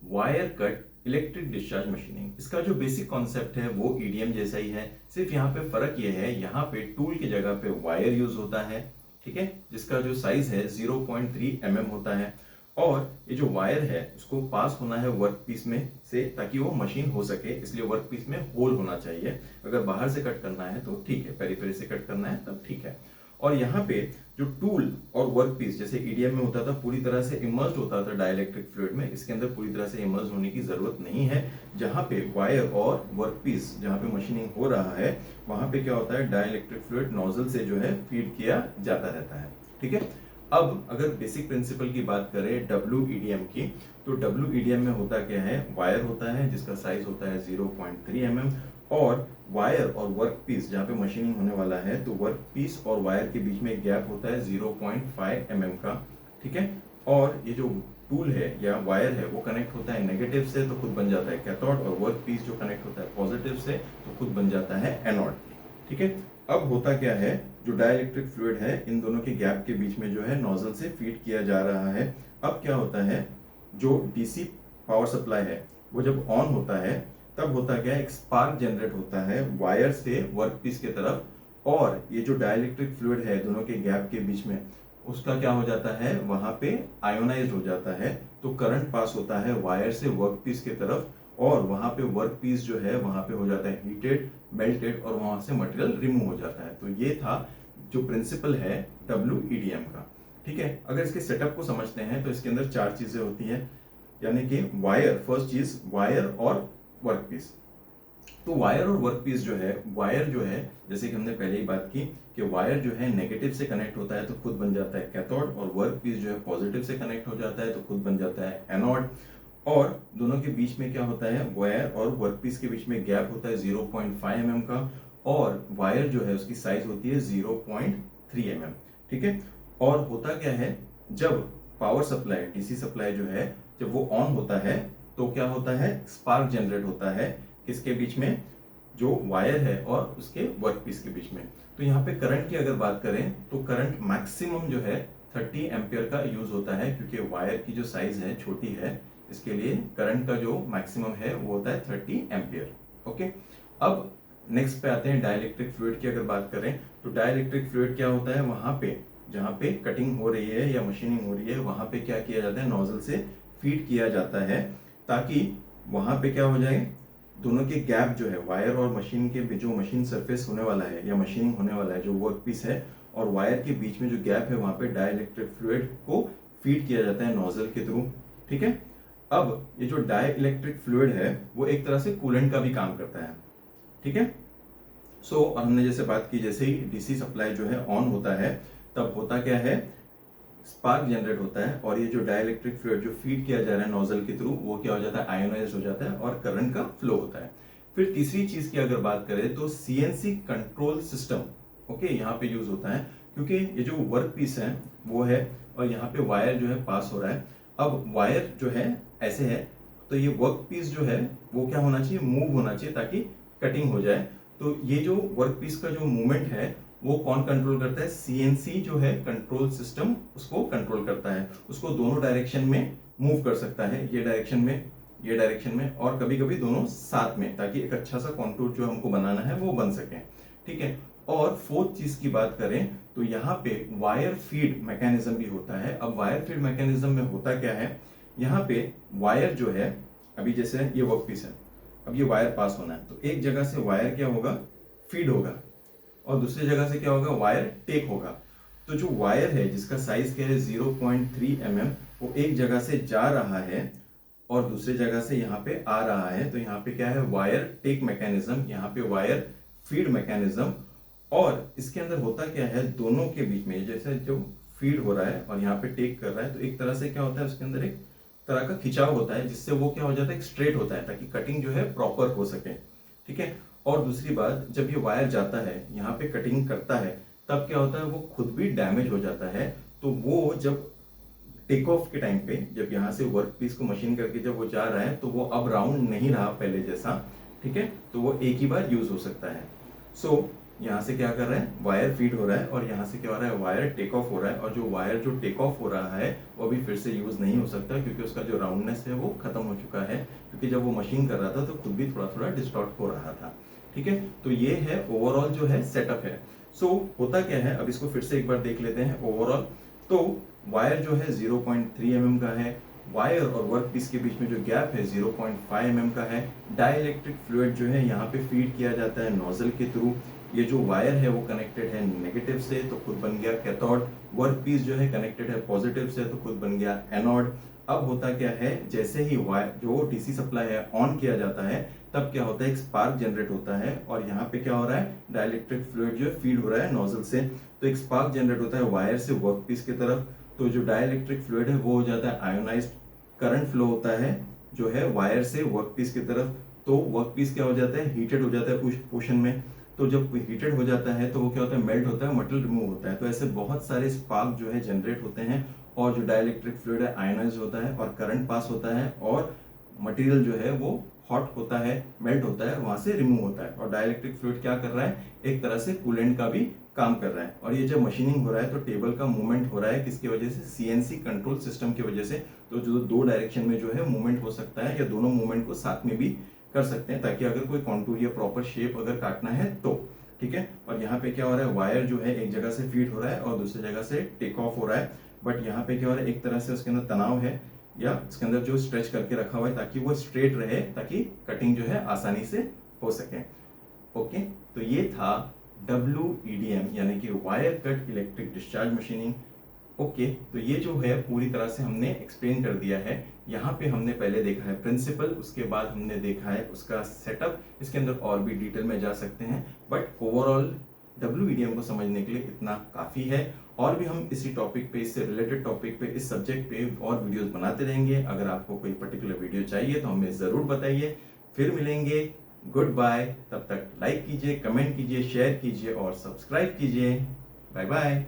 Wire cut electric discharge machining. इसका जो basic concept है वो ईडीएम जैसा ही है, सिर्फ यहाँ पे फर्क ये है, यहाँ पे टूल की जगह पे वायर यूज होता है, ठीक है, जिसका जो साइज है 0.3 mm होता है। और ये जो वायर है उसको पास होना है वर्क पीस में से ताकि वो मशीन हो सके, इसलिए वर्क पीस में होल होना चाहिए। अगर बाहर से कट करना है तो ठीक है, पेरिफेरी से कट करना है तब ठीक है। और यहाँ पे जो टूल और वर्क पीस जैसे ईडीएम में होता था पूरी तरह से इमर्ज होता था डाइलेक्ट्रिक फ्लूइड में, इसके अंदर पूरी तरह से इमर्ज होने की जरूरत नहीं है। जहाँ पे वायर और वर्क पीस जहाँ पे मशीनिंग हो रहा है वहां पे क्या होता है, डाइलेक्ट्रिक फ्लूइड नोजल से जो है फीड किया जाता रहता है, ठीक है। अब अगर बेसिक प्रिंसिपल की बात करें WEDM की, तो WEDM में होता क्या है, वायर होता है जिसका साइज होता है 0.3 mm, और वायर और वर्क पीस जहाँ पे मशीनिंग होने वाला है तो वर्क पीस और वायर के बीच में एक गैप होता है 0.5 mm का, ठीक है। और ये जो टूल है या वायर है वो कनेक्ट होता है नेगेटिव से तो खुद बन जाता है कैथोड, और वर्क पीस जो कनेक्ट होता है पॉजिटिव से तो खुद बन जाता है एनोड, ठीक है। अब होता क्या है, जो डाइलेक्ट्रिक फ्लूइड है इन दोनों के गैप के बीच में जो है नोजल से फीड किया जा रहा है। अब क्या होता है, जो डीसी पावर सप्लाई है वो जब ऑन होता है तब होता क्या है, एक स्पार्क जनरेट होता है वायर से वर्क पीस के तरफ, और ये जो डाइलेक्ट्रिक फ्लूइड है दोनों के गैप के बीच में उसका क्या हो जाता है, वहां पे आयोनाइज हो जाता है, तो करंट पास होता है वायर से वर्क पीस के तरफ, और वहां पे वर्क पीस जो है वहां पे हो जाता है हीटेड, मेल्टेड, और वहां से मटेरियल रिमूव हो जाता है। तो ये था जो प्रिंसिपल है WEDM का, ठीक है। अगर इसके सेटअप को समझते हैं तो इसके अंदर चार चीजें होती हैं, यानी कि वायर, फर्स्ट चीज वायर और वर्क पीस। तो वायर और वर्क पीस जो है, वायर जो है जैसे कि हमने पहले ही बात की कि वायर जो है नेगेटिव से कनेक्ट होता है तो खुद बन जाता है कैथोड, और वर्क पीस जो है पॉजिटिव से कनेक्ट हो जाता है तो खुद बन जाता है एनोड। और दोनों के बीच में क्या होता है, वायर और वर्क पीस के बीच में गैप होता है 0.5 mm का, और वायर जो है उसकी साइज होती है 0.3 mm, ठीक है। और होता क्या है, जब पावर सप्लाई डीसी सप्लाई जो है जब वो ऑन होता है तो क्या होता है, स्पार्क जनरेट होता है किसके बीच में, जो वायर है और उसके वर्क पीस के बीच में। तो यहाँ पे करंट की अगर बात करें तो करंट मैक्सिमम जो है 30 एम्पियर का यूज होता है, क्योंकि वायर की जो साइज है छोटी है, इसके लिए करंट का जो मैक्सिमम है वो होता है 30 एम्पियर, ओके। अब नेक्स्ट पे आते हैं डाइलेक्ट्रिक फ्लूइड की अगर बात करें तो डाइलेक्ट्रिक फ्लूइड क्या होता है, वहां पे जहां पे कटिंग हो रही है या मशीनिंग हो रही है वहां पे क्या किया जाता है, नोजल से फीड किया जाता है ताकि वहां पे क्या हो जाए, दोनों के गैप जो है वायर और मशीन के जो मशीन सरफेस होने वाला है या मशीनिंग होने वाला है, जो वर्क पीस है और वायर के बीच में जो गैप है वहां पे डाइलेक्ट्रिक फ्लूइड को फीड किया जाता है नोजल के थ्रू, ठीक है। अब ये जो डाइलेक्ट्रिक फ्लूइड है वो एक तरह से कूलेंट का भी काम करता है, ठीक है। और हमने जैसे बात की, जैसे ही डीसी सप्लाई जो है ऑन होता है तब होता क्या है, स्पार्क जनरेट होता है, और ये जो डाइलेक्ट्रिक फ्लूइड जो फीड किया जा रहा है नोजल के थ्रू वो क्या हो जाता है, आयोनाइज हो जाता है और करंट का फ्लो होता है। फिर तीसरी चीज की अगर बात करें तो CNC कंट्रोल सिस्टम, ओके, यहाँ पे यूज होता है, क्योंकि ये जो वर्क पीस है वो है और यहाँ पे वायर जो है पास हो रहा है। अब वायर जो है ऐसे है तो ये वर्क पीस जो है वो क्या होना चाहिए, मूव होना चाहिए ताकि कटिंग हो जाए। तो ये जो वर्क पीस का जो मूवमेंट है वो कौन कंट्रोल करता है, CNC जो है कंट्रोल सिस्टम उसको कंट्रोल करता है, उसको दोनों डायरेक्शन में मूव कर सकता है, ये डायरेक्शन में, ये डायरेक्शन में, और कभी कभी दोनों साथ में, ताकि एक अच्छा सा कॉन्टूर जो हमको बनाना है वो बन सके, ठीक है। और फोर्थ चीज की बात करें तो यहाँ पे वायर फीड मैकेनिज्म भी होता है। अब वायर फीड मैकेनिज्म में होता क्या है, यहाँ पे वायर जो है, अभी जैसे ये वर्क पीस है, अब ये वायर पास होना है तो एक जगह से वायर क्या होगा, फीड होगा, और दूसरी जगह से क्या होगा, वायर टेक होगा। तो जो वायर है जिसका साइज क्या है 0.3 mm, वो एक जगह से जा रहा है और दूसरी जगह से यहाँ पे आ रहा है, तो यहाँ पे क्या है, वायर टेक मैकेनिज्म, यहाँ पे वायर फीड मैकेनिज्म। और इसके अंदर होता क्या है, दोनों के बीच में जैसे जो फीड हो रहा है और यहाँ पे टेक कर रहा है, तो एक तरह से क्या होता है, उसके अंदर एक तरह का खिंचाव होता है जिससे वो क्या हो जाता है, स्ट्रेट होता है ताकि कटिंग जो है प्रॉपर हो सके, ठीक है। और दूसरी बात, जब ये वायर जाता है यहाँ पे कटिंग करता है तब क्या होता है, वो खुद भी डैमेज हो जाता है। तो वो जब टेक ऑफ के टाइम पे, जब यहाँ से वर्क पीस को मशीन करके जब वो जा रहा है तो वो अब राउंड नहीं रहा पहले जैसा, ठीक है, तो वो एक ही बार यूज हो सकता है। यहाँ से क्या कर रहा है, वायर फीड हो रहा है और यहाँ से क्या हो रहा है, वायर टेक ऑफ हो रहा है। और जो वायर जो टेक ऑफ हो रहा है वो अभी फिर से यूज नहीं हो सकता क्योंकि उसका जो राउंडनेस है वो खत्म हो चुका है, क्योंकि जब वो मशीन कर रहा था तो खुद भी थोड़ा थोड़ा डिस्टॉर्ट हो रहा था। ठीक है, तो ये है ओवरऑल जो है सेटअप है। सो होता क्या है, अब इसको फिर से एक बार देख लेते हैं ओवरऑल। तो वायर जो है 0.3 mm का है, वायर और वर्क पीस के बीच में जो गैप है 0.5 mm का है। डाइलेक्ट्रिक फ्लूइड जो है यहाँ पे फीड किया जाता है नोजल के थ्रू। ये जो वायर है वो कनेक्टेड है नेगेटिव से, तो खुद बन गया कैथोड। वर्क पीस जो है कनेक्टेड है पॉजिटिव से, तो खुद बन गया एनोड। अब होता क्या है, जैसे ही वायर जो डीसी सप्लाई है ऑन किया जाता है तब क्या होता है, एक स्पार्क जनरेट होता है और यहाँ पे क्या हो रहा है, डाइलेक्ट्रिक फ्लूइड जो है फीड हो रहा है नोजल से। तो एक स्पार्क जनरेट होता है वायर से वर्क पीस की तरफ। तो जो डाइलेक्ट्रिक फ्लूइड है वो हो जाता है आयोनाइज्ड। करंट फ्लो होता है जो है वायर से वर्क पीस की तरफ। तो वर्क पीस क्या हो जाता है, हीटेड हो जाता है उस पोर्शन में। तो जब हीटेड हो जाता है तो वो क्या होता है, मेल्ट होता है, मटेरियल रिमूव होता है। तो ऐसे बहुत सारे स्पार्क जो है जनरेट होते हैं और जो डाइलेक्ट्रिक फ्लूइड है आयोनाइज होता है और करंट पास होता है और मटेरियल जो है वो हॉट होता है, मेल्ट होता है, वहां से रिमूव होता है। और डाइलेक्ट्रिक फ्लूइड क्या कर रहा है, एक तरह से कूलेंट का भी काम कर रहा है। और ये जब मशीनिंग हो रहा है तो टेबल का मूवमेंट हो रहा है किसकी वजह से, सीएनसी कंट्रोल सिस्टम की वजह से। तो जो दो डायरेक्शन में जो है मूवमेंट हो सकता है या दोनों मूवमेंट को साथ में भी कर सकते हैं, ताकि अगर कोई कॉन्टूर या प्रॉपर शेप अगर काटना है तो। ठीक है, और यहाँ पे क्या हो रहा है, वायर जो है एक जगह से फीड हो रहा है और दूसरी जगह से टेक ऑफ हो रहा है। बट यहाँ पे क्या हो रहा है, एक तरह से उसके अंदर तनाव है या इसके अंदर जो स्ट्रेच करके रखा हुआ है ताकि वो स्ट्रेट रहे, ताकि कटिंग जो है आसानी से हो सके। ओके, तो ये था WEDM यानी कि wire cut electric discharge machining. Okay, तो ये जो है पूरी तरह से हमने एक्सप्लेन कर दिया है। यहाँ पे हमने पहले देखा है प्रिंसिपल, उसके बाद हमने देखा है उसका सेटअप। इसके अंदर और भी डिटेल में जा सकते हैं, बट ओवरऑल WEDM को समझने के लिए इतना काफी है। और भी हम इसी टॉपिक पे, इससे रिलेटेड टॉपिक पे, इस सब्जेक्ट पे और वीडियोस बनाते रहेंगे। अगर आपको कोई पर्टिकुलर वीडियो चाहिए तो हमें जरूर बताइए। फिर मिलेंगे, गुड बाय। तब तक लाइक कीजिए, कमेंट कीजिए, शेयर कीजिए और सब्सक्राइब कीजिए। Bye bye.